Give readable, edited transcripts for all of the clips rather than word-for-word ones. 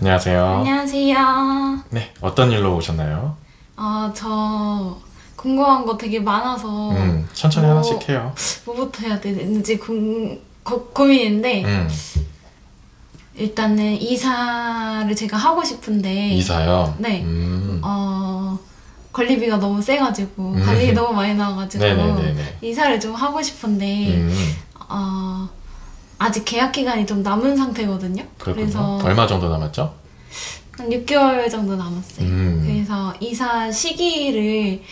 안녕하세요. 안녕하세요. 네, 어떤 일로 오셨나요? 저 궁금한 거 되게 많아서 천천히 뭐, 하나씩 해요. 뭐부터 해야 되는지 고민인데 일단은 이사를 제가 하고 싶은데 이사요? 네. 관리비가 너무 세가지고 관리비 너무 많이 나와가지고 네네네네. 이사를 좀 하고 싶은데 아직 계약 기간이 좀 남은 상태거든요. 그렇군요. 그래서 얼마 정도 남았죠? 한 6개월 정도 남았어요. 그래서 이사 시기를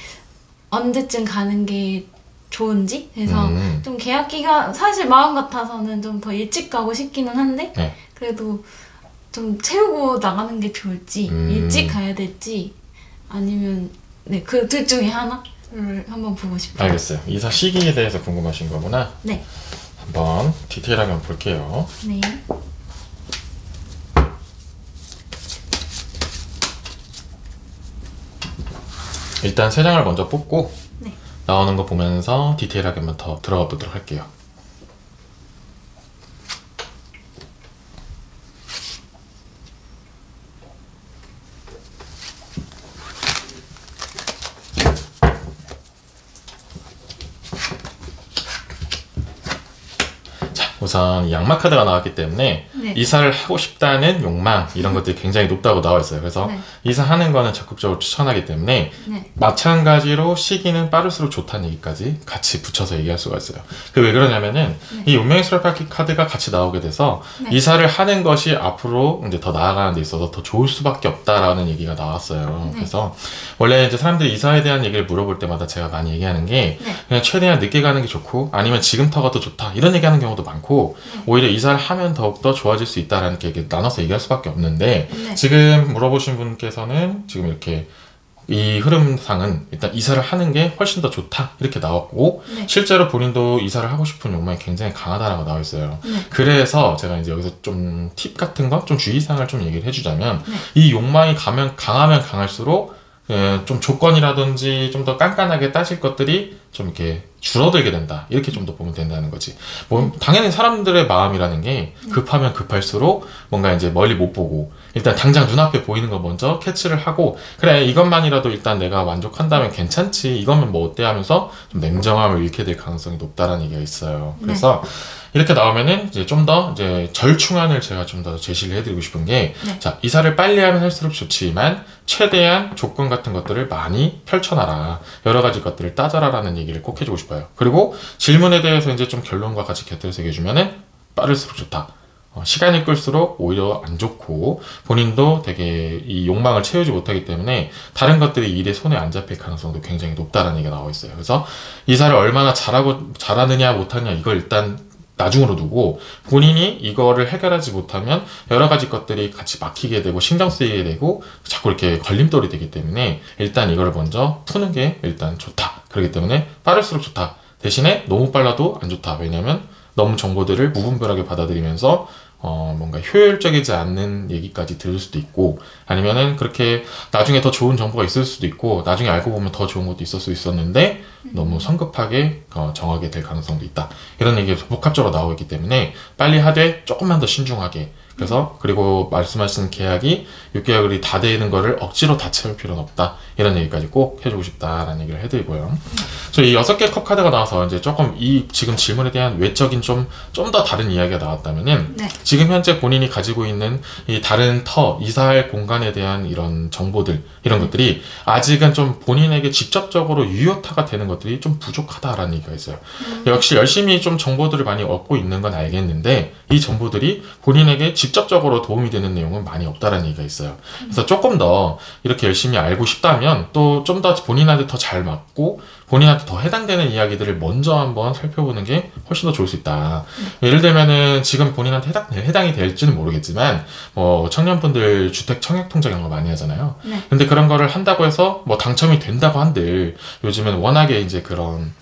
언제쯤 가는 게 좋은지 그래서 좀 계약 기간 사실 마음 같아서는 좀 더 일찍 가고 싶기는 한데 네. 그래도 좀 채우고 나가는 게 좋을지 일찍 가야 될지 아니면 네, 그 둘 중에 하나를 한번 보고 싶어요. 알겠어요. 이사 시기에 대해서 궁금하신 거구나. 네. 한번 디테일하게 한번 볼게요. 네. 일단 세 장을 먼저 뽑고 네. 나오는 거 보면서 디테일하게 한번 더 들어가 보도록 할게요. 우선 양마 카드가 나왔기 때문에 네. 이사를 하고 싶다는 욕망 이런 것들이 굉장히 높다고 나와 있어요. 그래서 네. 이사하는 거는 적극적으로 추천하기 때문에 네. 마찬가지로 시기는 빠를수록 좋다는 얘기까지 같이 붙여서 얘기할 수가 있어요. 그 왜 그러냐면은 이 운명의 수레바퀴 카드가 같이 나오게 돼서 네. 이사를 하는 것이 앞으로 이제 더 나아가는 데 있어서 더 좋을 수밖에 없다라는 얘기가 나왔어요. 네. 그래서 원래 이제 사람들이 이사에 대한 얘기를 물어볼 때마다 제가 많이 얘기하는 게 네. 그냥 최대한 늦게 가는 게 좋고 아니면 지금터가 더 좋다 이런 얘기하는 경우도 많고 오히려 이사를 하면 더욱더 좋아질 수 있다라는 게 나눠서 얘기할 수밖에 없는데 네. 지금 물어보신 분께서는 지금 이렇게 이 흐름상은 일단 이사를 하는 게 훨씬 더 좋다 이렇게 나왔고 네. 실제로 본인도 이사를 하고 싶은 욕망이 굉장히 강하다라고 나와 있어요. 네. 그래서 제가 이제 여기서 좀 팁 같은 거 좀 주의사항을 좀 얘기를 해주자면 네. 이 욕망이 강하면 강할수록 좀 조건이라든지 좀 더 깐깐하게 따질 것들이 좀 이렇게 줄어들게 된다 이렇게 좀 더 보면 된다는 거지. 뭐 당연히 사람들의 마음이라는 게 급하면 급할수록 뭔가 이제 멀리 못 보고 일단 당장 눈앞에 보이는 거 먼저 캐치를 하고 그래 이것만이라도 일단 내가 만족한다면 괜찮지 이거면 뭐 어때 하면서 좀 냉정함을 잃게 될 가능성이 높다라는 얘기가 있어요. 그래서 이렇게 나오면은 이제 좀 더 이제 절충안을 제가 좀 더 제시를 해드리고 싶은 게 자, 이사를 빨리 하면 할수록 좋지만 최대한 조건 같은 것들을 많이 펼쳐놔라. 여러 가지 것들을 따져라라는 얘기를 꼭 해주고 싶어요. 그리고 질문에 대해서 이제 좀 결론과 같이 곁들여서 얘기해주면은 빠를수록 좋다. 시간이 끌수록 오히려 안 좋고 본인도 되게 이 욕망을 채우지 못하기 때문에 다른 것들이 일에 손에 안 잡힐 가능성도 굉장히 높다라는 얘기가 나와 있어요. 그래서 이사를 얼마나 잘하느냐 못하느냐 이걸 일단 나중으로 두고 본인이 이거를 해결하지 못하면 여러 가지 것들이 같이 막히게 되고 신경 쓰이게 되고 자꾸 이렇게 걸림돌이 되기 때문에 일단 이거를 먼저 푸는 게 일단 좋다. 그렇기 때문에 빠를수록 좋다. 대신에 너무 빨라도 안 좋다. 왜냐면 너무 정보들을 무분별하게 받아들이면서 뭔가 효율적이지 않는 얘기까지 들을 수도 있고 아니면은 그렇게 나중에 더 좋은 정보가 있을 수도 있고 나중에 알고 보면 더 좋은 것도 있을 수 있었는데 너무 성급하게 정하게 될 가능성도 있다. 이런 얘기가 복합적으로 나오고 있기 때문에 빨리 하되 조금만 더 신중하게 그래서 그리고 말씀하신 계약이 6개월이 다 되는 거를 억지로 다 채울 필요는 없다. 이런 얘기까지 꼭 해주고 싶다라는 얘기를 해드리고요. 그래서 이 6개 컵 카드가 나와서 이제 조금 이 지금 질문에 대한 외적인 좀 더 다른 이야기가 나왔다면은 지금 현재 본인이 가지고 있는 이 다른 이사할 공간에 대한 이런 정보들 이런 것들이 아직은 좀 본인에게 직접적으로 유효타가 되는 것들이 좀 부족하다라는 얘기가 있어요. 역시 열심히 좀 정보들을 많이 얻고 있는 건 알겠는데 이 정보들이 본인에게 직접적으로 도움이 되는 내용은 많이 없다라는 얘기가 있어요. 그래서 조금 더 이렇게 열심히 알고 싶다면 또 좀 더 본인한테 더 잘 맞고 본인한테 더 해당되는 이야기들을 먼저 한번 살펴보는 게 훨씬 더 좋을 수 있다. 예를 들면은 지금 본인한테 해당이 될지는 모르겠지만 뭐 청년분들 주택 청약통장 이런 거 많이 하잖아요. 근데 그런 거를 한다고 해서 뭐 당첨이 된다고 한들 요즘엔 워낙에 이제 그런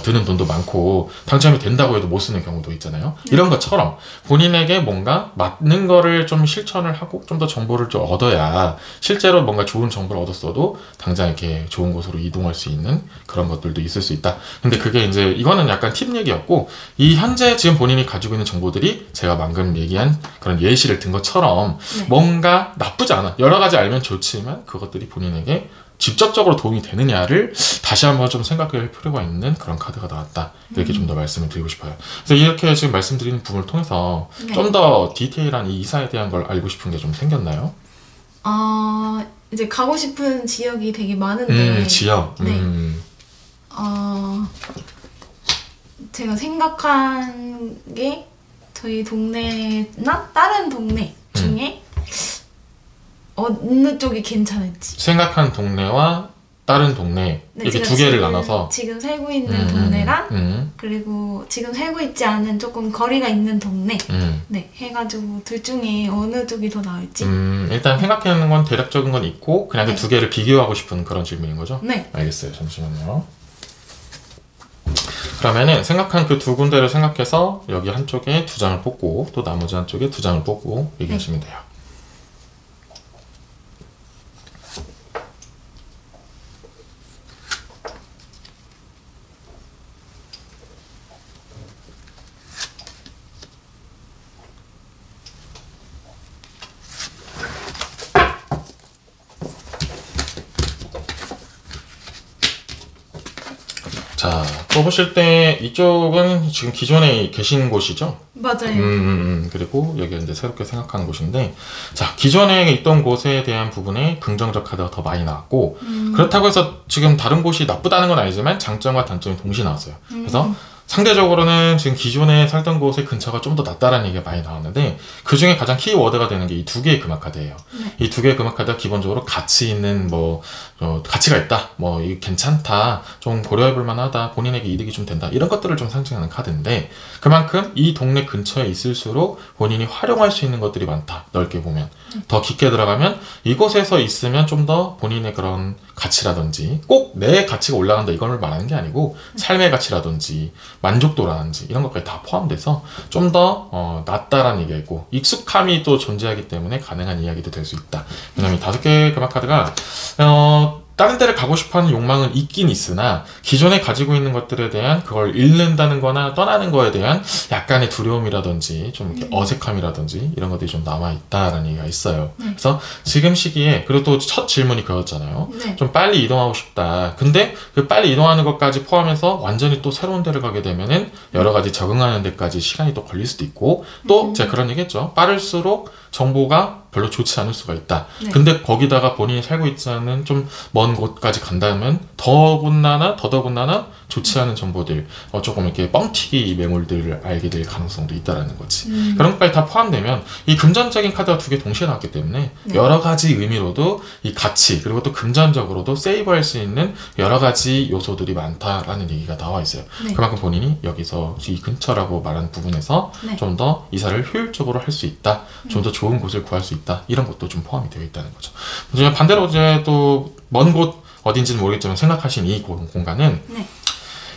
드는 돈도 많고 당첨이 된다고 해도 못 쓰는 경우도 있잖아요. 이런 것처럼 본인에게 뭔가 맞는 거를 좀 실천을 하고 좀 더 정보를 좀 얻어야 실제로 뭔가 좋은 정보를 얻었어도 당장 이렇게 좋은 곳으로 이동할 수 있는 그런 것들 것들도 있을 수 있다. 근데 그게 이제 이거는 약간 팁 얘기였고, 이 현재 지금 본인이 가지고 있는 정보들이 제가 방금 얘기한 그런 예시를 든 것처럼 네. 뭔가 나쁘지 않아. 여러 가지 알면 좋지만 그것들이 본인에게 직접적으로 도움이 되느냐를 다시 한번 좀 생각할 필요가 있는 그런 카드가 나왔다. 이렇게 좀 더 말씀을 드리고 싶어요. 그래서 이렇게 지금 말씀드리는 부분을 통해서 네. 좀 더 디테일한 이 이사에 대한 걸 알고 싶은 게 좀 생겼나요? 이제 가고 싶은 지역이 되게 많은데 지역. 네. 제가 생각한 게 저희 동네나 다른 동네 중에 어느 쪽이 괜찮을지. 생각한 동네와 다른 동네 네, 이렇게 제가 두 개를 지금, 나눠서 지금 살고 있는 동네랑 그리고 지금 살고 있지 않은 조금 거리가 있는 동네 네 해가지고 둘 중에 어느 쪽이 더 나을지. 일단 생각하는 건 대략적인 건 있고 그냥 네. 그 두 개를 비교하고 싶은 그런 질문인 거죠? 네. 알겠어요. 잠시만요. 그러면은 생각한 그 두 군데를 생각해서 여기 한쪽에 두 장을 뽑고 또 나머지 한쪽에 두 장을 뽑고 얘기하시면 돼요. 자, 뽑으실 때 이쪽은 지금 기존에 계신 곳이죠? 맞아요. 그리고 여기 이제 새롭게 생각하는 곳인데, 자, 기존에 있던 곳에 대한 부분에 긍정적 카드가 더 많이 나왔고, 그렇다고 해서 지금 다른 곳이 나쁘다는 건 아니지만 장점과 단점이 동시에 나왔어요. 그래서 상대적으로는 지금 기존에 살던 곳의 근처가 좀 더 낫다라는 얘기가 많이 나왔는데, 그 중에 가장 키워드가 되는 게 이 두 개의 금화 카드예요. 네. 이 두 개의 금화 카드가 기본적으로 가치 있는 가치가 있다, 이게 괜찮다, 좀 고려해볼 만하다, 본인에게 이득이 좀 된다, 이런 것들을 좀 상징하는 카드인데, 그만큼 이 동네 근처에 있을수록 본인이 활용할 수 있는 것들이 많다. 넓게 보면. 더 깊게 들어가면 이곳에서 있으면 좀 더 본인의 그런 가치라든지, 꼭 내 가치가 올라간다 이걸 말하는 게 아니고 삶의 가치라든지 만족도라든지 이런 것까지 다 포함돼서 좀 더 낫다라는 얘기가 있고, 익숙함이 또 존재하기 때문에 가능한 이야기도 될 수 있다. 왜냐면 이 다섯 개의 금화 카드가 다른 데를 가고 싶어하는 욕망은 있긴 있으나 기존에 가지고 있는 것들에 대한 그걸 잃는다는 거나 떠나는 거에 대한 약간의 두려움이라든지 좀 이렇게 어색함이라든지 이런 것들이 좀 남아있다라는 얘기가 있어요. 그래서 지금 시기에, 그리고 또 첫 질문이 그거였잖아요. 네. 좀 빨리 이동하고 싶다. 근데 그 빨리 이동하는 것까지 포함해서 완전히 또 새로운 데를 가게 되면은 여러 가지 적응하는 데까지 시간이 또 걸릴 수도 있고, 또 제가 그런 얘기 했죠. 빠를수록 정보가 별로 좋지 않을 수가 있다. 네. 근데 거기다가 본인이 살고 있지 않은 좀 먼 곳까지 간다면 더더군다나 좋지 않은 정보들, 조금 이렇게 뻥튀기 매물들을 알게 될 가능성도 있다라는 거지. 그런 것까지 다 포함되면 이 금전적인 카드가 두 개 동시에 나왔기 때문에 네. 여러 가지 의미로도 이 가치, 그리고 또 금전적으로도 세이브할 수 있는 여러 가지 요소들이 많다라는 얘기가 나와 있어요. 네. 그만큼 본인이 여기서 이 근처라고 말한 부분에서 네. 좀 더 이사를 효율적으로 할 수 있다, 좀 더 좋은 곳을 구할 수 있다, 이런 것도 좀 포함이 되어 있다는 거죠. 하지만 반대로 이제 또 먼 곳 어딘지는 모르겠지만 생각하신 이 공간은 네.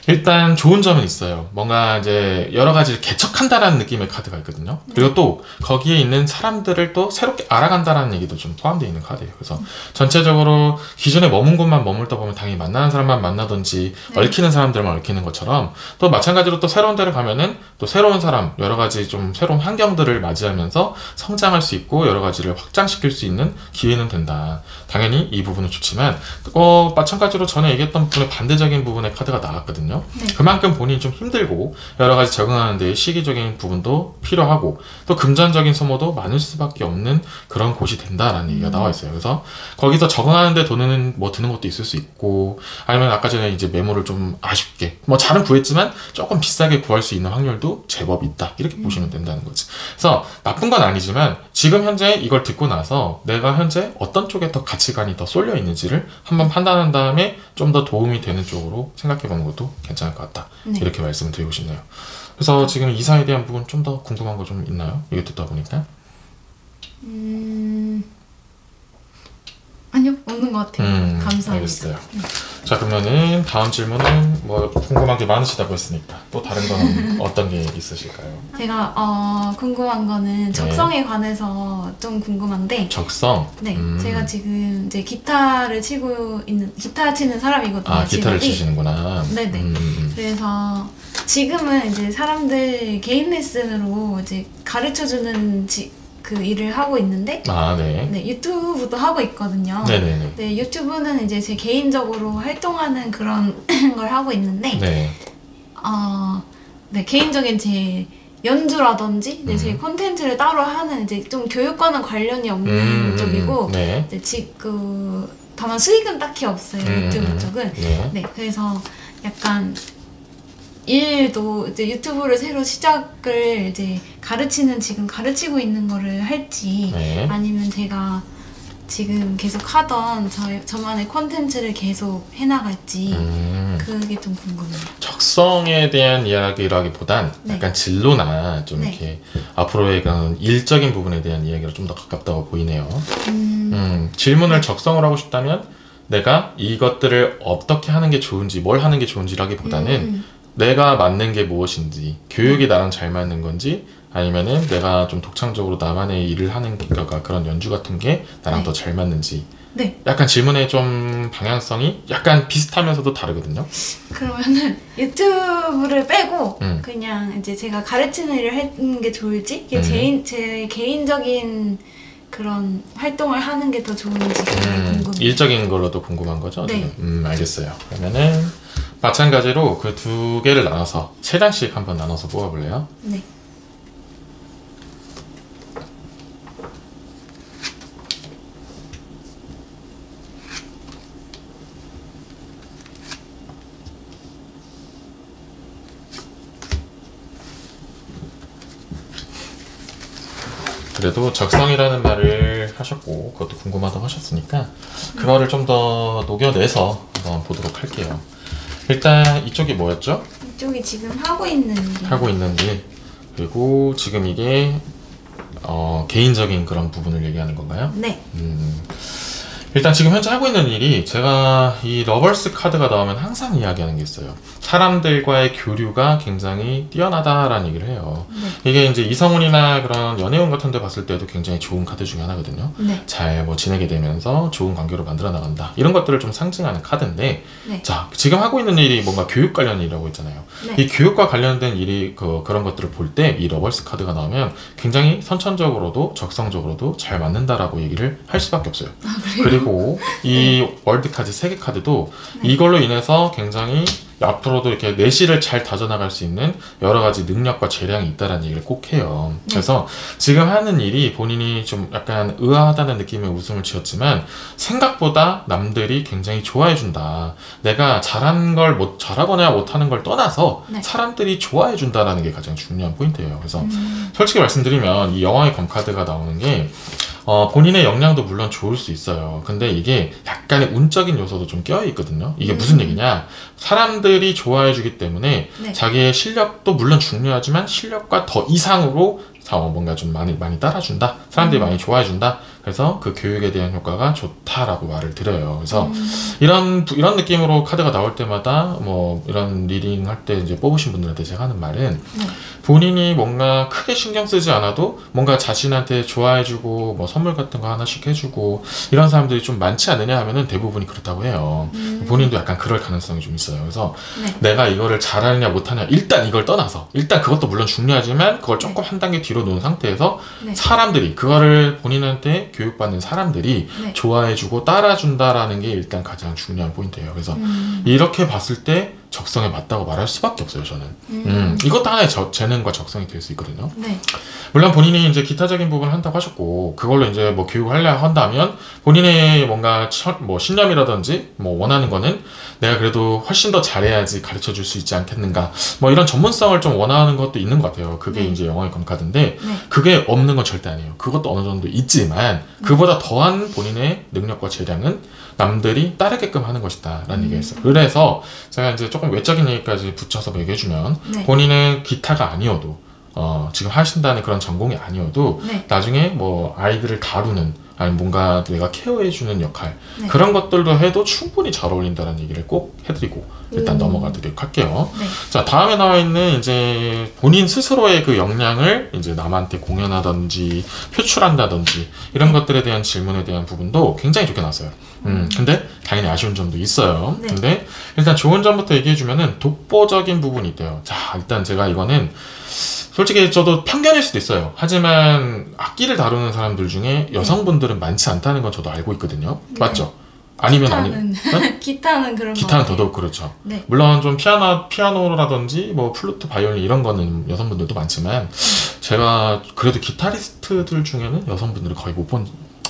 일단 좋은 점은 있어요. 뭔가 이제 여러 가지를 개척한다라는 느낌의 카드가 있거든요. 그리고 또 거기에 있는 사람들을 또 새롭게 알아간다라는 얘기도 좀 포함되어 있는 카드예요. 그래서 전체적으로 기존에 머문 곳만 머물다 보면 당연히 만나는 사람만 만나든지 얽히는 사람들만 얽히는 것처럼, 또 마찬가지로 또 새로운 데를 가면은 또 새로운 사람, 여러 가지 좀 새로운 환경들을 맞이하면서 성장할 수 있고 여러 가지를 확장시킬 수 있는 기회는 된다. 당연히 이 부분은 좋지만 마찬가지로 전에 얘기했던 부분의 반대적인 부분의 카드가 나왔거든요. 네. 그만큼 본인이 좀 힘들고 여러 가지 적응하는 데 시기적인 부분도 필요하고 또 금전적인 소모도 많을 수밖에 없는 그런 곳이 된다라는 얘기가 나와 있어요. 그래서 거기서 적응하는 데 돈은 드는 것도 있을 수 있고, 아니면 아까 전에 이제 매물을 좀 아쉽게 잘은 구했지만 조금 비싸게 구할 수 있는 확률도 제법 있다, 이렇게 보시면 된다는 거지. 그래서 나쁜 건 아니지만 지금 현재 이걸 듣고 나서 내가 현재 어떤 쪽에 더 가치관이 더 쏠려 있는지를 한번 판단한 다음에 좀 더 도움이 되는 쪽으로 생각해 보는 것도 괜찮을 것 같다. 네. 이렇게 말씀을 드리고 싶네요. 그래서 지금 이사에 대한 부분 좀 더 궁금한 거 좀 있나요? 이거 듣다 보니까. 아니요, 없는 것 같아요. 감사합니다. 알겠어요. 자, 그러면은 다음 질문은 뭐 궁금한 게 많으시다고 했으니까 또 다른 건 어떤 게 있으실까요? 제가 궁금한 거는 적성에 관해서 좀 궁금한데. 적성? 네, 제가 지금 이제 기타를 치고 있는 기타 치는 사람이거든요. 아, 기타를 직업이. 치시는구나. 네네. 그래서 지금은 이제 사람들 개인 레슨으로 이제 가르쳐주는 그 일을 하고 있는데, 아, 네. 네, 유튜브도 하고 있거든요. 네네네. 네, 유튜브는 이제 제 개인적으로 활동하는 그런 걸 하고 있는데, 네. 네, 개인적인 제 연주라든지 이제 제 콘텐츠를 따로 하는 이제 좀 교육과는 관련이 없는 쪽이고, 네. 이제 다만 수익은 딱히 없어요. 유튜브 쪽은. 네. 네, 그래서 약간 일도 이제 유튜브를 새로 시작을 이제 지금 가르치고 있는 거를 할지, 네. 아니면 제가 지금 계속 하던 저만의 콘텐츠를 계속 해나갈지, 그게 좀 궁금해요. 적성에 대한 이야기라기보단 네. 약간 진로나 좀 네. 이렇게 앞으로의 그런 일적인 부분에 대한 이야기가 좀 더 가깝다고 보이네요. 질문을 적성을 하고 싶다면 내가 이것들을 어떻게 하는 게 좋은지, 뭘 하는 게 좋은지라기보다는 내가 맞는 게 무엇인지, 교육이 나랑 잘 맞는 건지, 아니면은 내가 좀 독창적으로 나만의 일을 하는 그런 연주 같은 게 나랑 네. 더 잘 맞는지. 네. 약간 질문의 좀 방향성이 약간 비슷하면서도 다르거든요. 그러면은 유튜브를 빼고 음. 그냥 이제 제가 가르치는 일을 하는 게 좋을지, 이게 제 개인적인 그런 활동을 하는 게 더 좋은지 궁금해요. 일적인 걸로도 궁금한 거죠? 네. 지금? 알겠어요. 그러면은 마찬가지로 그 두 개를 나눠서 세 장씩 한번 나눠서 뽑아볼래요? 네. 그래도 적성이라는 말을 하셨고 그것도 궁금하다고 하셨으니까 그거를 좀 더 녹여내서 한번 보도록 할게요. 일단 이쪽이 뭐였죠? 이쪽이 지금 하고 있는 일. 하고 있는 일. 그리고 지금 이게 개인적인 그런 부분을 얘기하는 건가요? 네. 일단 지금 현재 하고 있는 일이, 제가 이 러벌스 카드가 나오면 항상 이야기하는 게 있어요. 사람들과의 교류가 굉장히 뛰어나다라는 얘기를 해요. 네. 이게 이제 이성운이나 그런 연애운 같은 데 봤을 때도 굉장히 좋은 카드 중에 하나거든요. 네. 잘 뭐 지내게 되면서 좋은 관계로 만들어 나간다, 이런 것들을 좀 상징하는 카드인데, 네. 자, 지금 하고 있는 일이 뭔가 교육 관련 일이라고 했잖아요. 네. 이 교육과 관련된 일이 그런 것들을 볼 때 이 러벌스 카드가 나오면 굉장히 선천적으로도 적성적으로도 잘 맞는다라고 얘기를 할 수밖에 없어요. 아, 그래요? 그리고 이 월드 카드 3개 카드도 이걸로 인해서 굉장히 앞으로도 이렇게 내실을 잘 다져나갈 수 있는 여러 가지 능력과 재량이 있다는 얘기를 꼭 해요. 그래서 지금 하는 일이 본인이 좀 약간 의아하다는 느낌의 웃음을 지었지만 생각보다 남들이 굉장히 좋아해준다. 내가 잘하는 걸 잘하거나 못하는 걸 떠나서 네. 사람들이 좋아해준다라는 게 가장 중요한 포인트예요. 그래서 솔직히 말씀드리면 이 영화의 검카드가 나오는 게 본인의 역량도 물론 좋을 수 있어요. 근데 이게 약간의 운적인 요소도 좀 껴있거든요. 이게 무슨 얘기냐? 사람들이 좋아해주기 때문에 네. 자기의 실력도 물론 중요하지만 실력과 더 이상으로 뭔가 좀 많이 따라준다. 사람들이 많이 좋아해준다. 그래서 그 교육에 대한 효과가 좋다라고 말을 드려요. 그래서 이런 느낌으로 카드가 나올 때마다 뭐 이런 리딩 할 때 이제 뽑으신 분들한테 제가 하는 말은, 본인이 뭔가 크게 신경 쓰지 않아도 뭔가 자신한테 좋아해주고 뭐 선물 같은 거 하나씩 해주고 이런 사람들이 좀 많지 않느냐 하면은 대부분이 그렇다고 해요. 본인도 약간 그럴 가능성이 좀 있어요. 그래서 네. 내가 이거를 잘하느냐 못하냐, 일단 이걸 떠나서, 일단 그것도 물론 중요하지만 그걸 조금 한 단계 뒤로 놓은 상태에서 네. 사람들이, 그거를 본인한테 교육받는 사람들이 네. 좋아해주고 따라준다라는 게 일단 가장 중요한 포인트예요. 그래서 이렇게 봤을 때 적성에 맞다고 말할 수밖에 없어요, 저는. 이것도 하나의 재능과 적성이 될 수 있거든요. 네. 물론 본인이 이제 기타적인 부분을 한다고 하셨고, 그걸로 이제 뭐 교육을 하려 한다면 본인의 뭔가 뭐 신념이라든지 뭐 원하는 거는 내가 그래도 훨씬 더 잘해야지 가르쳐 줄 수 있지 않겠는가, 뭐 이런 전문성을 좀 원하는 것도 있는 것 같아요. 그게 네. 이제 영어의 검카드인데, 네. 그게 없는 건 절대 아니에요. 그것도 어느 정도 있지만 그보다 더한 본인의 능력과 재량은 남들이 따르게끔 하는 것이다 라는 얘기가 있어요. 그래서 제가 이제 조금 외적인 얘기까지 붙여서 얘기해주면, 네. 본인은 기타가 아니어도 지금 하신다는 그런 전공이 아니어도 네. 나중에 뭐 아이들을 다루는 아니면 뭔가 내가 케어해주는 역할 네. 그런 것들도 해도 충분히 잘 어울린다는 얘기를 꼭 해드리고 일단 넘어가도록 할게요. 네. 자, 다음에 나와 있는 이제 본인 스스로의 그 역량을 이제 남한테 공연하든지 표출한다든지 이런 것들에 대한 질문에 대한 부분도 굉장히 좋게 나왔어요. 근데 당연히 아쉬운 점도 있어요. 네. 근데 일단 좋은 점부터 얘기해주면은 독보적인 부분이 있대요. 자, 일단 제가 이거는 솔직히 저도 편견일 수도 있어요. 하지만 악기를 다루는 사람들 중에 여성분들은 많지 않다는 건 저도 알고 있거든요. 네. 맞죠? 아니면 기타는, 네? 기타는 그런 거 기타는 같아요. 더더욱 그렇죠. 네. 물론 좀 피아노라든지 뭐 플루트, 바이올린 이런 거는 여성분들도 많지만 제가 그래도 기타리스트들 중에는 여성분들을 거의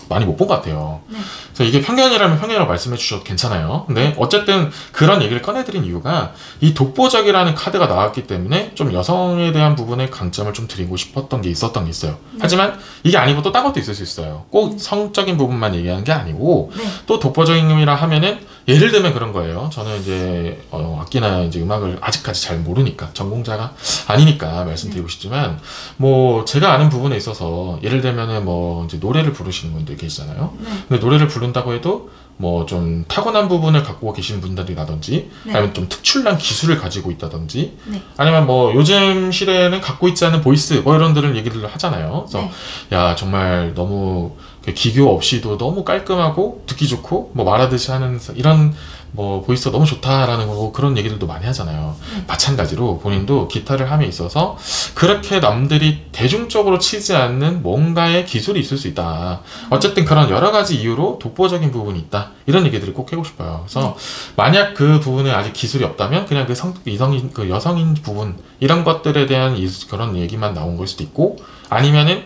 많이 못 본 것 같아요. 네. 그래서 이게 편견이라면 편견이라고 말씀해 주셔도 괜찮아요. 근데 어쨌든 그런 얘기를 꺼내드린 이유가 이 독보적이라는 카드가 나왔기 때문에 좀 여성에 대한 부분에 강점을 좀 드리고 싶었던 게 있었던 게 있어요. 네. 하지만 이게 아니고 또 딴 것도 있을 수 있어요. 꼭 성적인 부분만 얘기하는 게 아니고 네. 또 독보적임이라 하면은 예를 들면 그런 거예요. 저는 이제 악기나 이제 음악을 아직까지 잘 모르니까 전공자가 아니니까 말씀드리고 싶지만 뭐 제가 아는 부분에 있어서 예를 들면은 뭐 이제 노래를 부르시는 분들 계시잖아요. 네. 근데 노래를 부른다고 해도 뭐 좀 타고난 부분을 갖고 계신 분들이라든지 네. 아니면 좀 특출난 기술을 가지고 있다든지 네. 아니면 뭐 요즘 시대에는 갖고 있지 않은 보이스 뭐 이런들을 얘기를 하잖아요. 그래서 네. 야 정말 너무 기교 없이도 너무 깔끔하고 듣기 좋고 뭐 말하듯이 하는 이런 뭐 보이스가 너무 좋다라는 거 그런 얘기들도 많이 하잖아요. 마찬가지로 본인도 기타를 함에 있어서 그렇게 남들이 대중적으로 치지 않는 뭔가의 기술이 있을 수 있다. 어쨌든 그런 여러 가지 이유로 독보적인 부분이 있다. 이런 얘기들을 꼭 해고 싶어요. 그래서 만약 그 부분에 아직 기술이 없다면 그냥 그 이성인 그 여성인 부분 이런 것들에 대한 그런 얘기만 나온 걸 수도 있고 아니면은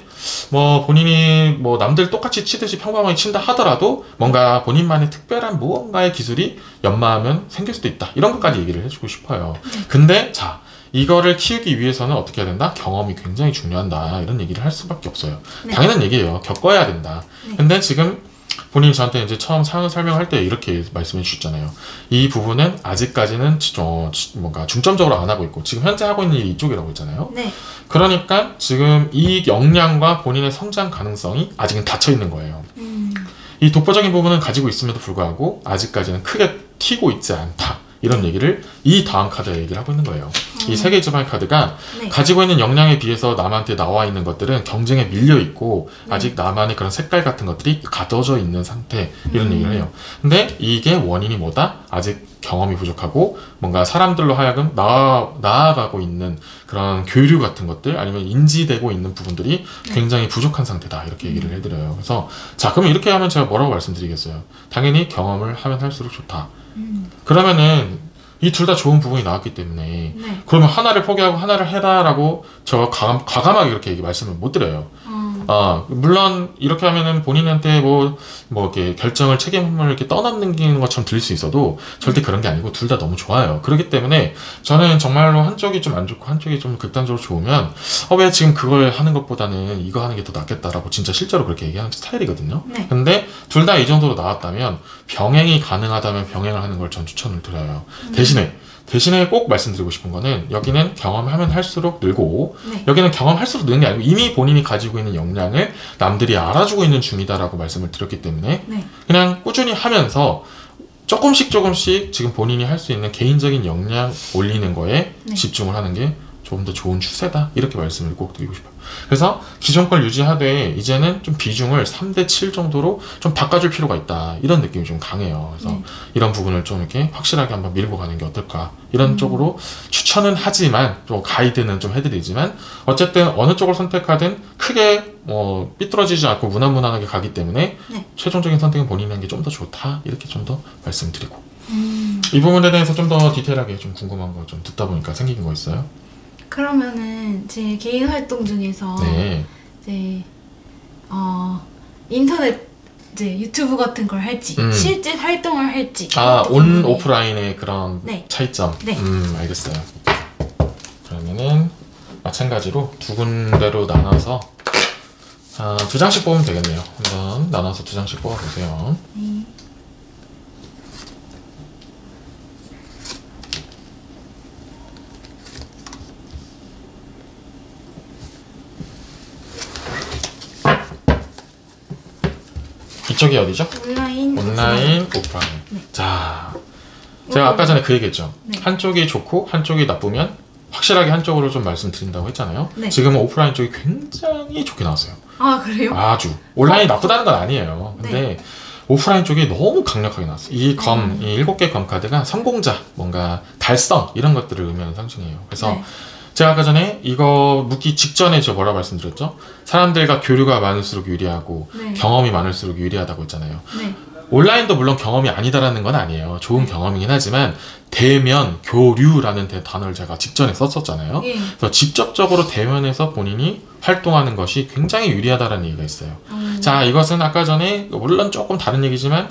뭐 본인이 뭐 남들 똑같이 치듯이 평범하게 친다 하더라도 뭔가 본인만의 특별한 무언가의 기술이 연마하면 생길 수도 있다. 이런 것까지 얘기를 해주고 싶어요. 근데 자 이거를 키우기 위해서는 어떻게 해야 된다? 경험이 굉장히 중요하다. 이런 얘기를 할 수밖에 없어요. 네. 당연한 얘기예요. 겪어야 된다. 네. 근데 지금 본인이 저한테 이제 처음 상황 설명할 때 이렇게 말씀해 주셨잖아요. 이 부분은 아직까지는 뭔가 중점적으로 안 하고 있고 지금 현재 하고 있는 일이 이쪽이라고 했잖아요. 네. 그러니까 지금 이 역량과 본인의 성장 가능성이 아직은 닫혀 있는 거예요. 이 독보적인 부분은 가지고 있음에도 불구하고 아직까지는 크게 튀고 있지 않다. 이런 얘기를 이 다음 카드에 얘기를 하고 있는 거예요. 이 세 개의 지방의 카드가 네. 가지고 있는 역량에 비해서 남한테 나와 있는 것들은 경쟁에 밀려 있고 아직 나만의 그런 색깔 같은 것들이 가둬져 있는 상태 이런 얘기를 해요. 근데 이게 원인이 뭐다? 아직 경험이 부족하고 뭔가 사람들로 하여금 나아가고 있는 그런 교류 같은 것들 아니면 인지되고 있는 부분들이 굉장히 부족한 상태다 이렇게 얘기를 해드려요. 그래서 자 그러면 이렇게 하면 제가 뭐라고 말씀드리겠어요? 당연히 경험을 하면 할수록 좋다. 그러면은 이 둘 다 좋은 부분이 나왔기 때문에 네. 그러면 하나를 포기하고 하나를 해라라고 저 과감하게 이렇게 말씀을 못 드려요. 물론 이렇게 하면은 본인한테 뭐 이렇게 결정을 책임을 이렇게 떠넘기는 것처럼 들릴 수 있어도 절대 그런 게 아니고 둘 다 너무 좋아요. 그렇기 때문에 저는 정말로 한쪽이 좀 안 좋고 한쪽이 좀 극단적으로 좋으면 왜 지금 그걸 하는 것보다는 이거 하는 게 더 낫겠다라고 진짜 실제로 그렇게 얘기하는 스타일이거든요. 네. 근데 둘 다 이 정도로 나왔다면 병행이 가능하다면 병행을 하는 걸 전 추천을 드려요. 대신에 꼭 말씀드리고 싶은 거는 여기는 경험하면 할수록 늘고 네. 여기는 경험할수록 느는 게 아니고 이미 본인이 가지고 있는 역량을 남들이 알아주고 있는 중이다라고 말씀을 드렸기 때문에 네. 그냥 꾸준히 하면서 조금씩 지금 본인이 할 수 있는 개인적인 역량 올리는 거에 네. 집중을 하는 게 조금 더 좋은 추세다 이렇게 말씀을 꼭 드리고 싶어요. 그래서 기존 걸 유지하되 이제는 좀 비중을 3대 7 정도로 좀 바꿔줄 필요가 있다 이런 느낌이 좀 강해요. 그래서 네. 이런 부분을 좀 이렇게 확실하게 한번 밀고 가는 게 어떨까 이런 쪽으로 추천은 하지만 또 가이드는 좀 해드리지만 어쨌든 어느 쪽을 선택하든 크게 삐뚤어지지 않고 무난무난하게 가기 때문에 네. 최종적인 선택은 본인이 하는 게 좀 더 좋다 이렇게 좀 더 말씀드리고 이 부분에 대해서 좀 더 디테일하게 좀 궁금한 거 좀 듣다 보니까 생긴 거 있어요? 그러면은 제 개인 활동 중에서 네. 이제 인터넷 이제 유튜브 같은 걸 할지 실제 활동을 할지 온 오프라인의 그런 네. 차이점. 네. 알겠어요. 그러면은 마찬가지로 두 군데로 나눠서 2장씩 뽑으면 되겠네요. 한번 나눠서 2장씩 뽑아보세요. 네. 이쪽이 어디죠? 온라인, 오프라인. 네. 자, 제가 아까 전에 그 얘기했죠. 네. 한쪽이 좋고 한쪽이 나쁘면 확실하게 한쪽으로 좀 말씀드린다고 했잖아요. 네. 지금은 오프라인 쪽이 굉장히 좋게 나왔어요. 아, 그래요? 아주. 온라인이 나쁘다는 건 아니에요. 근데 네. 오프라인 쪽이 너무 강력하게 나왔어요. 이 7개 검 카드가 성공자, 뭔가 달성 이런 것들을 의미하는 상징이에요. 그래서 네. 제가 아까 전에 이거 묻기 직전에 저 뭐라 말씀드렸죠? 사람들과 교류가 많을수록 유리하고 네. 경험이 많을수록 유리하다고 했잖아요. 네. 온라인도 물론 경험이 아니다라는 건 아니에요. 좋은 경험이긴 하지만 대면 교류라는 단어를 제가 직전에 썼었잖아요. 예. 그래서 직접적으로 대면에서 본인이 활동하는 것이 굉장히 유리하다는 얘기가 있어요. 자, 이것은 아까 전에 물론 조금 다른 얘기지만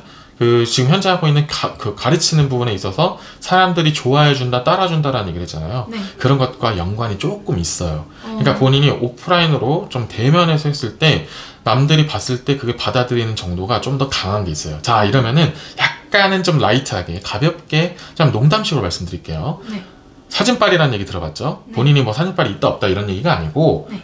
지금 현재 하고 있는 가르치는 부분에 있어서 사람들이 좋아해준다, 따라준다라는 얘기를 했잖아요. 네. 그런 것과 연관이 조금 있어요. 그러니까 본인이 오프라인으로 좀 대면에서 했을 때 남들이 봤을 때 그게 받아들이는 정도가 좀 더 강한 게 있어요. 자, 이러면은 약간은 좀 라이트하게, 가볍게, 좀 농담식으로 말씀드릴게요. 네. 사진빨이라는 얘기 들어봤죠? 네. 본인이 뭐 사진빨이 있다 없다 이런 얘기가 아니고 네.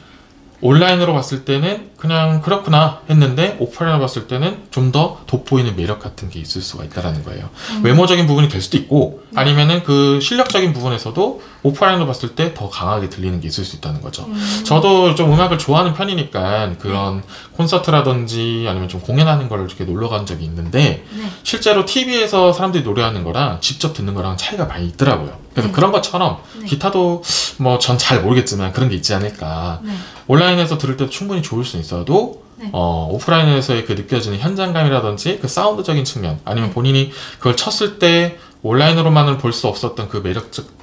온라인으로 봤을 때는 그냥 그렇구나 했는데 오프라인으로 봤을 때는 좀 더 돋보이는 매력 같은 게 있을 수가 있다는 거예요. 외모적인 부분이 될 수도 있고 아니면은 그 실력적인 부분에서도 오프라인으로 봤을 때 더 강하게 들리는 게 있을 수 있다는 거죠. 저도 좀 음악을 좋아하는 편이니까 그런 콘서트라든지 아니면 좀 공연하는 걸 이렇게 놀러 간 적이 있는데 네. 실제로 TV에서 사람들이 노래하는 거랑 직접 듣는 거랑 차이가 많이 있더라고요. 그래서 네. 그런 것처럼 네. 기타도 뭐 전 잘 모르겠지만 그런 게 있지 않을까. 네. 온라인에서 들을 때도 충분히 좋을 수 있어도 네. 오프라인에서의 그 느껴지는 현장감이라든지 그 사운드적인 측면 아니면 네. 본인이 그걸 쳤을 때 온라인으로만은 볼 수 없었던 그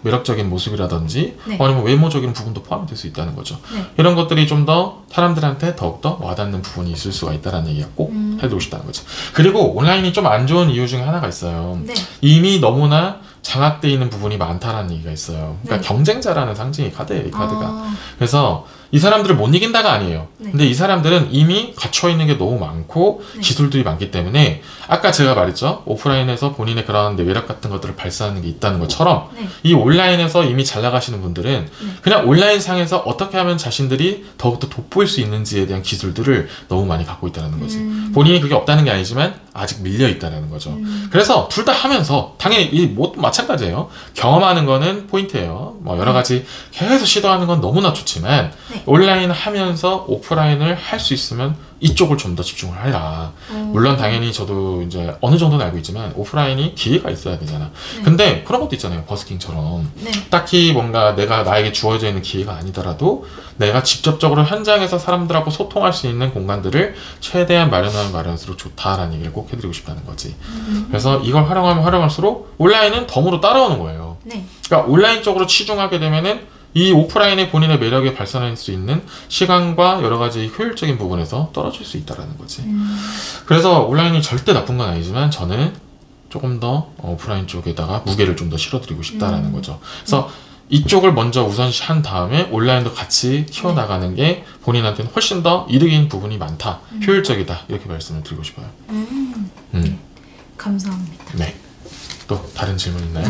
매력적인 모습이라든지 네. 아니면 외모적인 부분도 포함될 수 있다는 거죠. 네. 이런 것들이 좀 더 사람들한테 더욱더 와닿는 부분이 있을 수가 있다는 얘기가 꼭 해두고 싶다는 거죠. 그리고 온라인이 좀 안 좋은 이유 중에 하나가 있어요. 네. 이미 너무나 장악되어 있는 부분이 많다라는 얘기가 있어요. 그러니까 네. 경쟁자라는 상징이 카드예요, 이 카드가. 아, 그래서 이 사람들을 못 이긴다가 아니에요. 네. 근데 이 사람들은 이미 갖춰 있는 게 너무 많고 네. 기술들이 많기 때문에 아까 제가 말했죠. 오프라인에서 본인의 그런 매력 같은 것들을 발산하는 게 있다는 것처럼 네. 이 온라인에서 이미 잘 나가시는 분들은 네. 그냥 온라인 상에서 어떻게 하면 자신들이 더욱더 돋보일 수 있는지에 대한 기술들을 너무 많이 갖고 있다는 거지. 본인이 그게 없다는 게 아니지만 아직 밀려 있다는 거죠. 그래서 둘 다 하면서 당연히 이 모두 마찬가지예요. 경험하는 거는 포인트예요. 뭐 여러 가지 계속 시도하는 건 너무나 좋지만 네. 온라인 하면서 오프라인을 할 수 있으면 이쪽을 좀 더 집중을 하라. 물론 당연히 저도 이제 어느 정도는 알고 있지만 오프라인이 기회가 있어야 되잖아. 네. 근데 그런 것도 있잖아요. 버스킹처럼. 네. 딱히 뭔가 나에게 주어져 있는 기회가 아니더라도 내가 직접적으로 현장에서 사람들하고 소통할 수 있는 공간들을 최대한 마련하면 마련할수록 좋다라는 얘기를 꼭 해드리고 싶다는 거지. 그래서 이걸 활용하면 활용할수록 온라인은 덤으로 따라오는 거예요. 네. 그러니까 온라인 쪽으로 치중하게 되면은 이 오프라인의 본인의 매력을 발산할 수 있는 시간과 여러 가지 효율적인 부분에서 떨어질 수 있다는 거지. 그래서 온라인이 절대 나쁜 건 아니지만 저는 조금 더 오프라인 쪽에다가 무게를 좀 더 실어드리고 싶다라는 거죠. 그래서 이쪽을 먼저 우선시한 다음에 온라인도 같이 키워나가는 게 본인한테는 훨씬 더 이득인 부분이 많다, 효율적이다 이렇게 말씀을 드리고 싶어요. 감사합니다. 네. 또 다른 질문 있나요?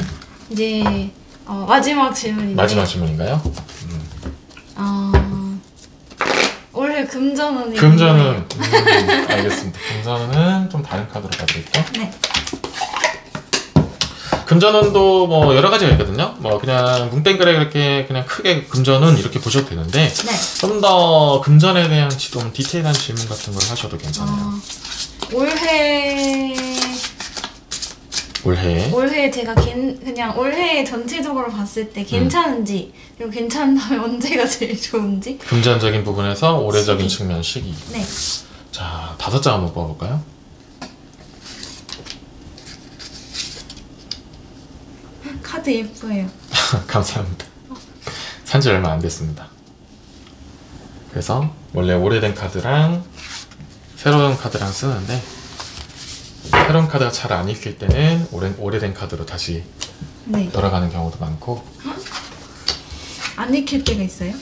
이제 마지막 질문인데 마지막 질문인가요? 올해 금전운이 금전은 알겠습니다. 금전은 좀 다른 카드로 봐드릴게요. 네. 금전운도 뭐 여러 가지가 있거든요. 뭐 그냥 뭉땡그레 이렇게 그냥 크게 금전운 이렇게 보셔도 되는데 네. 좀 더 금전에 대한 좀 디테일한 질문 같은 걸 하셔도 괜찮아요. 올해 제가 그냥 올해 전체적으로 봤을 때 괜찮은지 그리고 괜찮다면 언제가 제일 좋은지 금전적인 부분에서 올해적인 시기. 측면 시기. 네. 자, 5장 한번 뽑아볼까요? 카드 예뻐요. 감사합니다. 산지 얼마 안 됐습니다. 그래서 원래 오래된 카드랑 새로운 카드랑 쓰는데 새로운 카드가 잘 안 읽힐 때는 오래된 카드로 다시 네. 돌아가는 경우도 많고. 안 익힐 때가 있어요?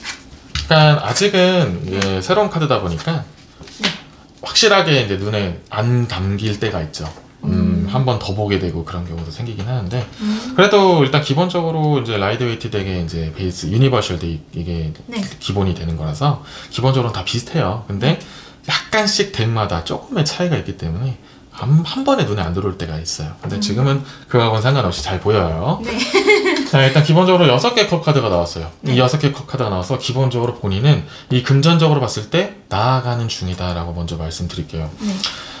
그러니까 아직은 이게 새로운 카드다 보니까 확실하게 이제 눈에 안 담길 때가 있죠. 한 번 더 보게 되고 그런 경우도 생기긴 하는데 그래도 일단 기본적으로 이제 라이드 웨이트 덱의 이제 베이스 유니버셜 덱 이게 네. 기본이 되는 거라서 기본적으로 다 비슷해요. 근데 약간씩 덱마다 조금의 차이가 있기 때문에 한 번에 눈에 안 들어올 때가 있어요. 근데 지금은 그거하고는 상관없이 잘 보여요. 네. 자, 일단 기본적으로 6개 컵 카드가 나왔어요. 네. 이 6개 컵 카드가 나와서 기본적으로 본인은 이 금전적으로 봤을 때 나아가는 중이다 라고 먼저 말씀드릴게요. 네.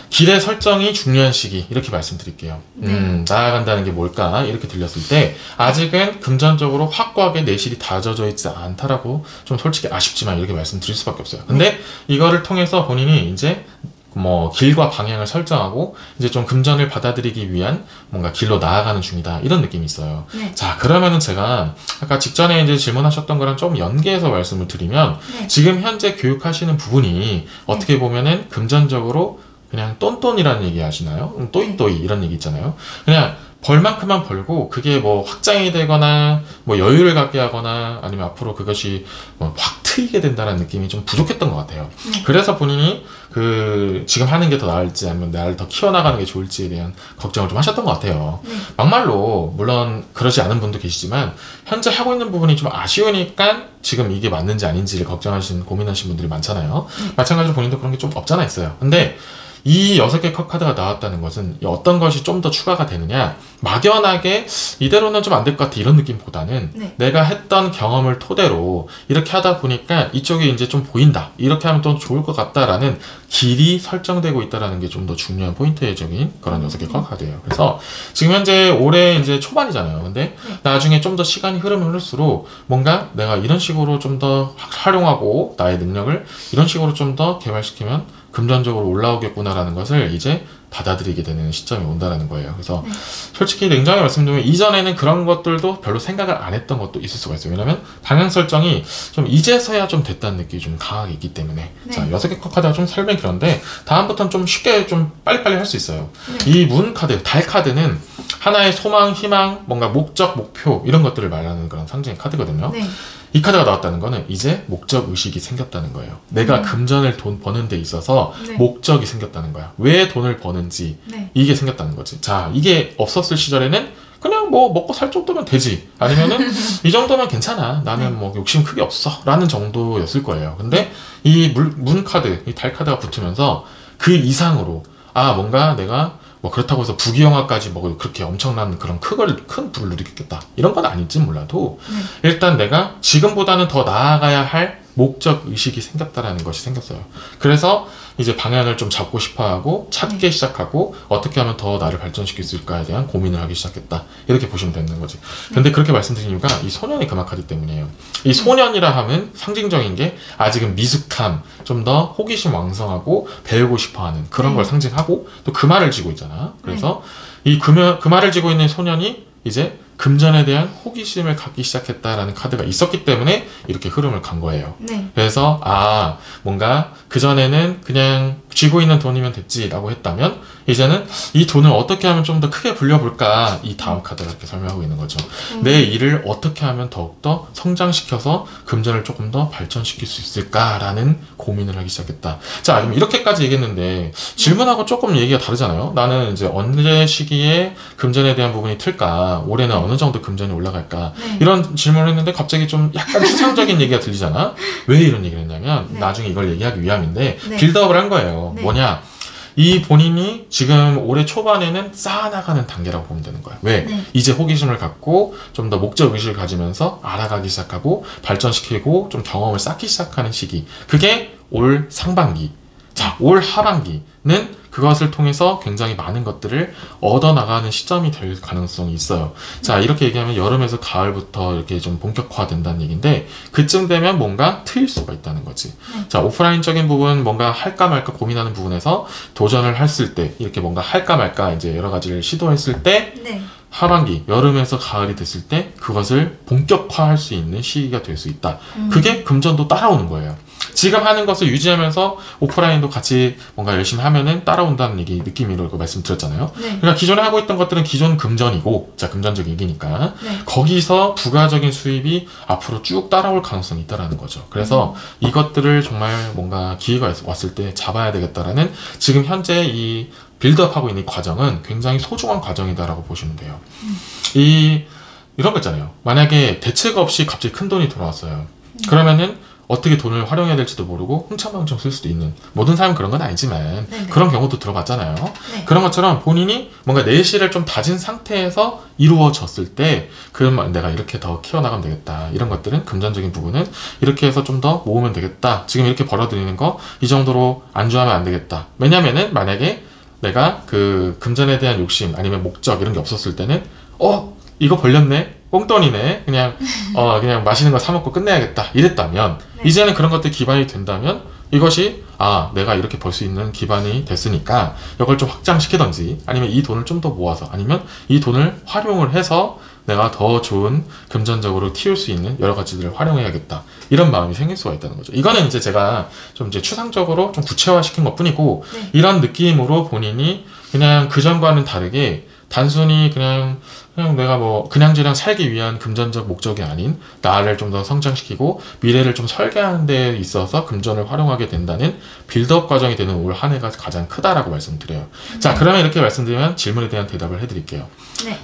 길의 설정이 중요한 시기 이렇게 말씀드릴게요. 네. 나아간다는 게 뭘까 이렇게 들렸을 때 아직은 금전적으로 확고하게 내실이 다져져 있지 않다라고 좀 솔직히 아쉽지만 이렇게 말씀드릴 수밖에 없어요. 근데 이거를 통해서 본인이 이제 뭐 길과 방향을 설정하고 이제 좀 금전을 받아들이기 위한 뭔가 길로 나아가는 중이다 이런 느낌이 있어요. 네. 자, 그러면은 제가 아까 직전에 이제 질문하셨던 거랑 좀 연계해서 말씀을 드리면 네. 지금 현재 교육하시는 부분이 어떻게 보면은 금전적으로 그냥 똔똔이라는 얘기 하시나요? 또이또이 이런 얘기 있잖아요. 그냥 벌만큼만 벌고 그게 뭐 확장이 되거나 뭐 여유를 갖게 하거나 아니면 앞으로 그것이 뭐 확 트이게 된다는 느낌이 좀 부족했던 것 같아요. 네. 그래서 본인이 그 지금 하는 게 더 나을지 아니면 나를 더 키워나가는 게 좋을지에 대한 걱정을 좀 하셨던 것 같아요. 네. 막말로 물론 그러지 않은 분도 계시지만 현재 하고 있는 부분이 좀 아쉬우니까 지금 이게 맞는지 아닌지를 걱정하시는 고민하시는 분들이 많잖아요. 마찬가지로 본인도 그런 게 좀 없잖아 있어요. 근데 이 6개 컵 카드가 나왔다는 것은 어떤 것이 좀 더 추가가 되느냐, 막연하게 이대로는 좀 안 될 것 같아 이런 느낌보다는 네. 내가 했던 경험을 토대로 이렇게 하다 보니까 이쪽이 이제 좀 보인다, 이렇게 하면 또 좋을 것 같다라는 길이 설정되고 있다는 게 좀 더 중요한 포인트적인 그런 6개 컵 카드예요. 그래서 지금 현재 올해 이제 초반이잖아요. 근데 네. 나중에 좀 더 시간이 흐르면 흐를수록 뭔가 내가 이런 식으로 좀 더 활용하고 나의 능력을 이런 식으로 좀 더 개발시키면 금전적으로 올라오겠구나라는 것을 이제 받아들이게 되는 시점이 온다라는 거예요. 그래서 네. 솔직히 냉정하게 말씀드리면 이전에는 그런 것들도 별로 생각을 안 했던 것도 있을 수가 있어요. 왜냐면 방향 설정이 좀 이제서야 좀 됐다는 느낌이 좀 강하게 있기 때문에. 네. 자, 6개 컵 카드가 좀 설명이 길었는데 다음부터는 좀 쉽게 좀 빨리빨리 할 수 있어요. 네. 이 문 카드, 달 카드는 하나의 소망, 희망, 뭔가 목적, 목표 이런 것들을 말하는 그런 상징의 카드거든요. 네. 이 카드가 나왔다는 거는 이제 목적 의식이 생겼다는 거예요. 내가 금전을 돈 버는 데 있어서 네. 목적이 생겼다는 거야. 왜 돈을 버는지 네. 이게 생겼다는 거지. 자, 이게 없었을 시절에는 그냥 뭐 먹고 살 정도면 되지. 아니면은 이 정도면 괜찮아. 나는 네. 뭐 욕심 크게 없어. 라는 정도였을 거예요. 근데 이 문 카드, 이 달 카드가 붙으면서 그 이상으로 뭔가 내가 뭐 그렇다고 해서 부귀영화까지 뭐 그렇게 엄청난 그런 큰 부를 누리겠다 이런 건 아닐지 몰라도 네. 일단 내가 지금보다는 더 나아가야 할 목적 의식이 생겼다라는 것이 생겼어요. 그래서 이제 방향을 좀 잡고 싶어하고 찾기 시작하고 어떻게 하면 더 나를 발전시킬 수 있을까에 대한 고민을 하기 시작했다. 이렇게 보시면 되는 거지. 근데 그렇게 말씀드린 이유가 이 소년이 금화카드 때문이에요. 이 소년이라 하면 상징적인 게 아직은 미숙함, 좀 더 호기심 왕성하고 배우고 싶어하는 그런 걸 상징하고 또 금화를 쥐고 있잖아. 그래서 이 금화를 쥐고 있는 소년이 이제 금전에 대한 호기심을 갖기 시작했다라는 카드가 있었기 때문에 이렇게 흐름을 간 거예요. 네. 그래서 뭔가 그전에는 그냥 쥐고 있는 돈이면 됐지라고 했다면 이제는 이 돈을 어떻게 하면 좀 더 크게 불려볼까, 이 다음 카드가 이렇게 설명하고 있는 거죠. 내 일을 어떻게 하면 더욱더 성장시켜서 금전을 조금 더 발전시킬 수 있을까라는 고민을 하기 시작했다. 자, 그럼 이렇게까지 얘기했는데 질문하고 조금 얘기가 다르잖아요. 나는 이제 언제 시기에 금전에 대한 부분이 틀까, 올해는 어느 정도 금전이 올라갈까, 네. 이런 질문을 했는데 갑자기 좀 약간 추상적인 얘기가 들리잖아. 왜 이런 얘기를 했냐면 네. 나중에 이걸 얘기하기 위함인데 네. 빌드업을 한 거예요. 네. 뭐냐, 이 본인이 지금 올해 초반에는 쌓아나가는 단계라고 보면 되는 거야. 왜? 네. 이제 호기심을 갖고 좀 더 목적 의식을 가지면서 알아가기 시작하고 발전시키고 좀 경험을 쌓기 시작하는 시기. 그게 올 상반기. 자, 올 하반기는 그것을 통해서 굉장히 많은 것들을 얻어나가는 시점이 될 가능성이 있어요. 자, 이렇게 얘기하면 여름에서 가을부터 이렇게 좀 본격화된다는 얘기인데 그쯤 되면 뭔가 트일 수가 있다는 거지. 네. 자, 오프라인적인 부분 뭔가 할까 말까 고민하는 부분에서 도전을 했을 때 이렇게 뭔가 할까 말까 이제 여러 가지를 시도했을 때 네. 하반기, 여름에서 가을이 됐을 때 그것을 본격화할 수 있는 시기가 될 수 있다. 그게 금전도 따라오는 거예요. 지금 하는 것을 유지하면서 오프라인도 같이 뭔가 열심히 하면은 따라온다는 얘기, 느낌으로 말씀드렸잖아요. 네. 그러니까 기존에 하고 있던 것들은 기존 금전이고, 자, 금전적 얘기니까 네. 거기서 부가적인 수입이 앞으로 쭉 따라올 가능성이 있다라는 거죠. 그래서 이것들을 정말 뭔가 기회가 왔을 때 잡아야 되겠다라는 지금 현재 이 빌드업하고 있는 이 과정은 굉장히 소중한 과정이다라고 보시면 돼요. 이런 거 있잖아요. 만약에 대책 없이 갑자기 큰 돈이 들어왔어요. 그러면은 어떻게 돈을 활용해야 될지도 모르고 흥청망청 쓸 수도 있는, 모든 사람은 그런 건 아니지만 네네. 그런 경우도 들어봤잖아요. 네. 그런 것처럼 본인이 뭔가 내실을 좀 다진 상태에서 이루어졌을 때 그러면 내가 이렇게 더 키워나가면 되겠다, 이런 것들은 금전적인 부분은 이렇게 해서 좀 더 모으면 되겠다, 지금 이렇게 벌어들이는 거 이 정도로 안주하면 안 되겠다. 왜냐면은 만약에 내가 그 금전에 대한 욕심 아니면 목적 이런 게 없었을 때는 이거 벌렸네, 꽁돈이네, 그냥 맛있는 거 사 먹고 끝내야겠다 이랬다면, 네. 이제는 그런 것들이 기반이 된다면 이것이 내가 이렇게 벌 수 있는 기반이 됐으니까 이걸 좀 확장시키던지, 아니면 이 돈을 좀 더 모아서, 아니면 이 돈을 활용을 해서 내가 더 좋은 금전적으로 키울 수 있는 여러 가지들을 활용해야겠다, 이런 마음이 생길 수가 있다는 거죠. 이거는 이제 제가 좀 이제 추상적으로 좀 구체화시킨 것 뿐이고, 네. 이런 느낌으로 본인이 그냥 그전과는 다르게 단순히 그냥 내가 뭐 그냥저냥 살기 위한 금전적 목적이 아닌 나를 좀 더 성장시키고 미래를 좀 설계하는 데 있어서 금전을 활용하게 된다는 빌드업 과정이 되는 올 한 해가 가장 크다라고 말씀드려요. 자, 그러면 이렇게 말씀드리면 질문에 대한 대답을 해드릴게요. 네.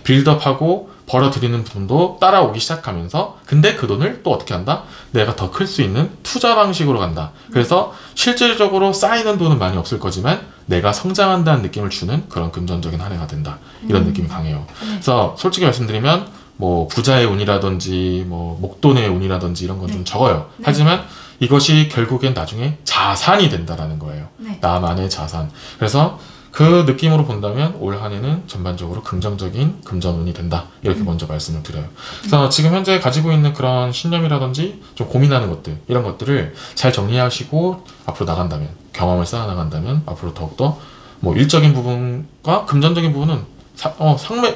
벌어들이는 돈도 따라오기 시작하면서, 근데 그 돈을 또 어떻게 한다? 내가 더 클 수 있는 투자 방식으로 간다. 그래서 실질적으로 쌓이는 돈은 많이 없을 거지만 내가 성장한다는 느낌을 주는 그런 금전적인 한 해가 된다, 이런 느낌이 강해요. 그래서 솔직히 말씀드리면 뭐 부자의 운이라든지 뭐 목돈의 운이라든지 이런 건 좀 적어요. 네. 하지만 이것이 결국엔 나중에 자산이 된다라는 거예요. 네. 나만의 자산. 그래서 그 느낌으로 본다면 올 한 해는 전반적으로 긍정적인 금전운이 된다, 이렇게 먼저 말씀을 드려요. 그래서 지금 현재 가지고 있는 그런 신념이라든지 좀 고민하는 것들, 이런 것들을 잘 정리하시고 앞으로 나간다면, 경험을 쌓아 나간다면 앞으로 더욱더 뭐 일적인 부분과 금전적인 부분은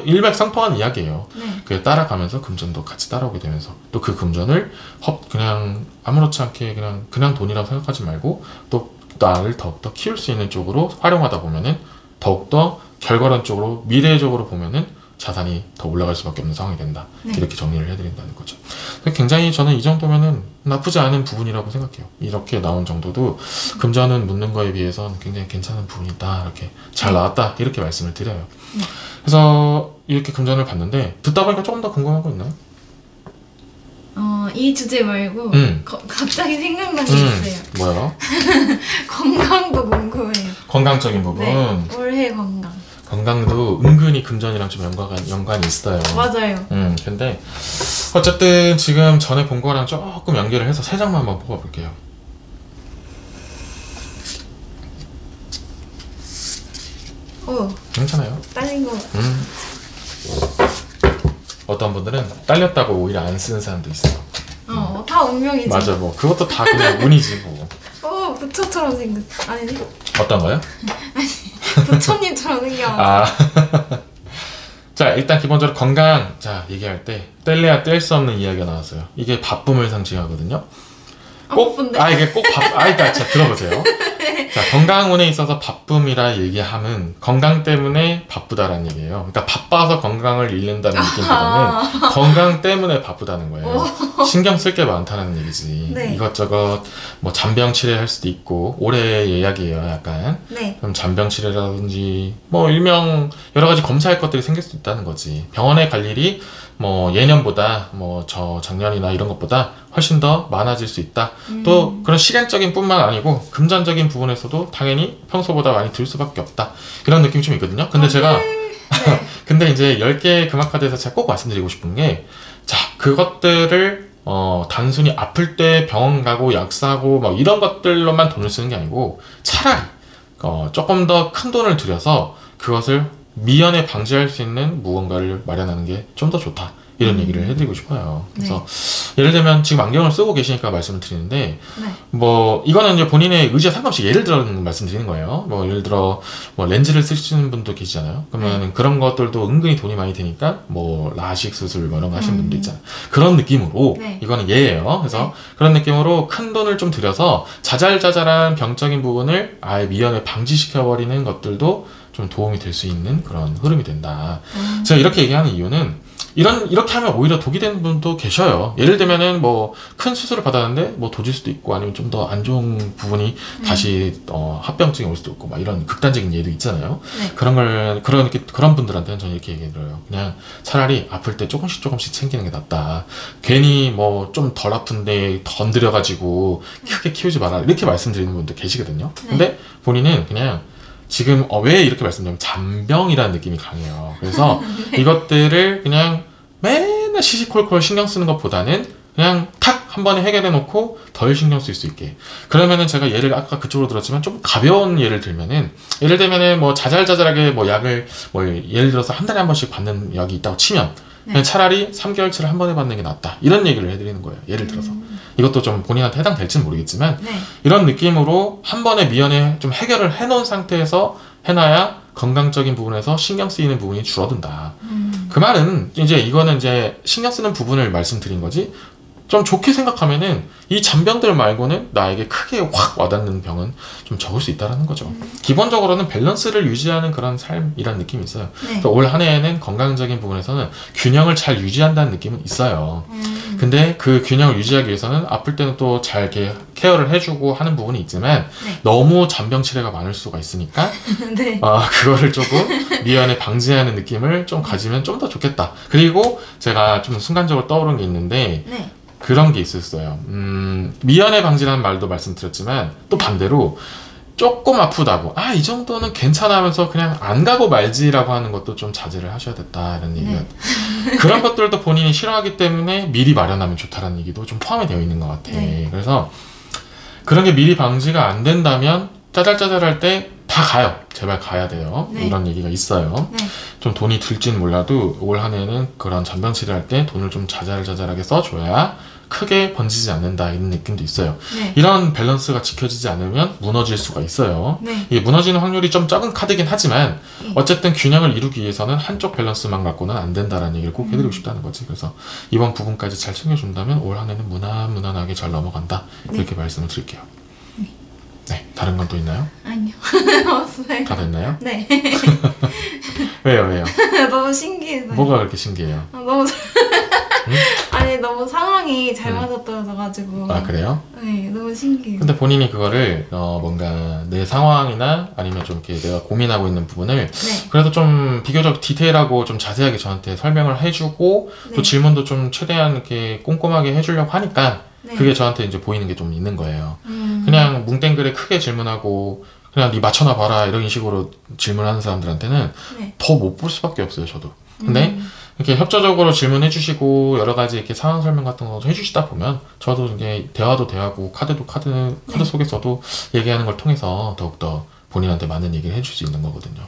일맥상통한 이야기예요. 네. 그게 따라가면서 금전도 같이 따라오게 되면서, 또 그 금전을 그냥 아무렇지 않게 그냥 돈이라고 생각하지 말고 또 나를 더욱더 키울 수 있는 쪽으로 활용하다 보면은 더욱더 결과론적으로 미래적으로 보면은 자산이 더 올라갈 수밖에 없는 상황이 된다. 네. 이렇게 정리를 해드린다는 거죠. 굉장히 저는 이 정도면은 나쁘지 않은 부분이라고 생각해요. 이렇게 나온 정도도 금전은 묻는 거에 비해서는 굉장히 괜찮은 부분이다, 이렇게 잘 나왔다, 이렇게 말씀을 드려요. 네. 그래서 이렇게 금전을 봤는데 듣다 보니까 조금 더 궁금한 거 있나요? 이 주제 말고 갑자기 생각난 게 있어요. 뭐요? 건강도 궁금해요. 건강적인 부분. 네. 올해 건강. 건강도 은근히 금전이랑 좀 연관이 있어요. 맞아요. 근데 어쨌든 지금 전에 본 거랑 조금 연결을 해서 세 장만 한번 뽑아볼게요. 괜찮아요. 딸린 거. 어떤 분들은 딸렸다고 오히려 안 쓰는 사람도 있어. 다 운명이지. 맞아, 뭐 그것도 다 그냥 운이지 뭐. 부처처럼 생겼어. 아니네. 어떤 거요? 부처님처럼 생겨가지고. 아. 자, 일단 기본적으로 건강, 자, 얘기할 때 뗄래야 뗄 수 없는 이야기가 나왔어요. 이게 바쁨을 상징하거든요. 바쁜데. 이게 꼭 그러니까 자, 들어보세요. 자, 건강운에 있어서 바쁨이라 얘기하면 건강 때문에 바쁘다라는 얘기예요. 그러니까 바빠서 건강을 잃는다는 느낌보다는 건강 때문에 바쁘다는 거예요. 신경 쓸 게 많다는 얘기지. 네. 이것저것 뭐 잔병 치레할 수도 있고, 올해 예약이에요, 약간. 네. 그럼 잔병 치레라든지 뭐 일명 여러 가지 검사할 것들이 생길 수 있다는 거지. 병원에 갈 일이 뭐 예년보다 뭐 작년이나 이런 것보다 훨씬 더 많아질 수 있다. 또 그런 시간적인 뿐만 아니고 금전적인 부분에서도 당연히 평소보다 많이 들 수밖에 없다, 이런 느낌이 좀 있거든요. 근데 제가 근데 이제 10개의 금화카드에서 제가 꼭 말씀드리고 싶은 게, 자, 그것들을 단순히 아플 때 병원 가고 약 사고 막 이런 것들로만 돈을 쓰는 게 아니고, 차라리 조금 더 큰 돈을 들여서 그것을 미연에 방지할 수 있는 무언가를 마련하는 게 좀 더 좋다, 이런 얘기를 해드리고 싶어요. 그래서 예를 들면 지금 안경을 쓰고 계시니까 말씀을 드리는데, 뭐 이거는 이제 본인의 의지와 상관없이 예를 들어 말씀드리는 거예요. 뭐 예를 들어 뭐 렌즈를 쓰시는 분도 계시잖아요. 그러면 그런 것들도 은근히 돈이 많이 드니까 뭐 라식 수술 뭐 이런 거 하시는 분도 있잖아요. 그런 느낌으로 이거는 예예요. 그래서 그런 느낌으로 큰 돈을 좀 들여서 자잘자잘한 병적인 부분을 아예 미연에 방지시켜 버리는 것들도 좀 도움이 될 수 있는 그런 흐름이 된다. 제가 이렇게 얘기하는 이유는 이렇게 하면 오히려 독이 되는 분도 계셔요. 예를 들면은 뭐 큰 수술을 받았는데 뭐 도질 수도 있고 아니면 좀 더 안 좋은 부분이 다시 합병증이 올 수도 있고 막 이런 극단적인 예도 있잖아요. 네. 그런 분들한테는 저는 이렇게 얘기해드려요. 그냥 차라리 아플 때 조금씩 챙기는 게 낫다. 괜히 뭐 좀 덜 아픈데 건드려가지고 크게 키우지 마라 이렇게 말씀드리는 분도 계시거든요. 근데 본인은 그냥 지금 왜 이렇게 말씀드리면 잔병이라는 느낌이 강해요. 그래서 이것들을 그냥 맨날 시시콜콜 신경 쓰는 것보다는 그냥 탁 한 번에 해결해 놓고 덜 신경 쓸 수 있게. 그러면은 제가 예를 아까 그쪽으로 들었지만 좀 가벼운 예를 들면은 예를 들면은 뭐 자잘자잘하게 뭐 약을 뭐 예를 들어서 한 달에 한 번씩 받는 약이 있다고 치면 그냥 차라리 3개월치를 한 번에 받는 게 낫다. 이런 얘기를 해드리는 거예요. 예를 들어서. 이것도 좀 본인한테 해당될지는 모르겠지만 이런 느낌으로 한 번에 미연에 좀 해결을 해놓은 상태에서 해놔야 건강적인 부분에서 신경 쓰이는 부분이 줄어든다. 그 말은 이거는 이제 신경 쓰는 부분을 말씀드린 거지. 좀 좋게 생각하면은 이 잔병들 말고는 나에게 크게 확 와닿는 병은 좀 적을 수 있다는 거죠. 기본적으로는 밸런스를 유지하는 그런 삶이란 느낌이 있어요. 올 한 해에는 건강적인 부분에서는 균형을 잘 유지한다는 느낌은 있어요. 근데 그 균형을 유지하기 위해서는 아플 때는 또 잘 이렇게 케어를 해주고 하는 부분이 있지만 너무 잔병 치레가 많을 수가 있으니까 그거를 조금 미연에 방지하는 느낌을 좀 가지면 좀 더 좋겠다. 그리고 제가 좀 순간적으로 떠오른 게 있는데 그런 게 있었어요. 미연에 방지라는 말도 말씀드렸지만 또 반대로 조금 아프다고 이 정도는 괜찮아 하면서 그냥 안 가고 말지라고 하는 것도 좀 자제를 하셔야 됐다 이런 얘기가 그런 것들도 본인이 싫어하기 때문에 미리 마련하면 좋다라는 얘기도 좀 포함이 되어 있는 것 같아. 그래서 그런 게 미리 방지가 안 된다면 짜잘짜잘할 때 다 가요. 제발 가야 돼요. 이런 얘기가 있어요. 좀 돈이 들지는 몰라도 올 한 해는 그런 잔병 치료할 때 돈을 좀 자잘자잘하게 써줘야 크게 번지지 않는다 이런 느낌도 있어요. 이런 밸런스가 지켜지지 않으면 무너질 수가 있어요. 이게 무너지는 확률이 좀 적은 카드긴 하지만 어쨌든 균형을 이루기 위해서는 한쪽 밸런스만 갖고는 안 된다는 얘기를 꼭 해드리고 싶다는 거지. 그래서 이번 부분까지 잘 챙겨준다면 올 한 해는 무난무난하게 잘 넘어간다 이렇게 말씀을 드릴게요. 네, 다른 건 또 있나요? 아니요. 없어요. 다 됐나요? 네. 왜요? 너무 신기해서. 뭐가 그렇게 신기해요? 너무 아니 너무 상황이 잘 맞아떨어져가지고. 그래요? 네, 너무 신기해요. 근데 본인이 그거를 뭔가 내 상황이나 아니면 좀 이렇게 내가 고민하고 있는 부분을 그래도 좀 비교적 디테일하고 좀 자세하게 저한테 설명을 해주고 또 질문도 좀 최대한 이렇게 꼼꼼하게 해주려고 하니까 그게 저한테 이제 보이는 게 좀 있는 거예요. 그냥 뭉땡그레 크게 질문하고 그냥 네 맞춰놔 봐라 이런 식으로 질문하는 사람들한테는 더 못 볼 수밖에 없어요, 저도. 근데 이렇게 협조적으로 질문해 주시고 여러 가지 이렇게 상황 설명 같은 거 해주시다 보면 저도 이게 대화도 대화고 카드 속에서도 얘기하는 걸 통해서 더욱더 본인한테 많은 얘기를 해줄 수 있는 거거든요.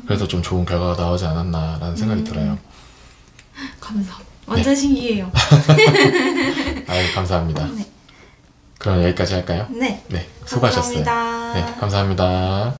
그래서 좀 좋은 결과가 나오지 않았나라는 생각이 들어요. 감사합니다. 완전 신기해요. 아유, 감사합니다. 그럼 여기까지 할까요? 네. 수고하셨어요. 감사합니다. 감사합니다.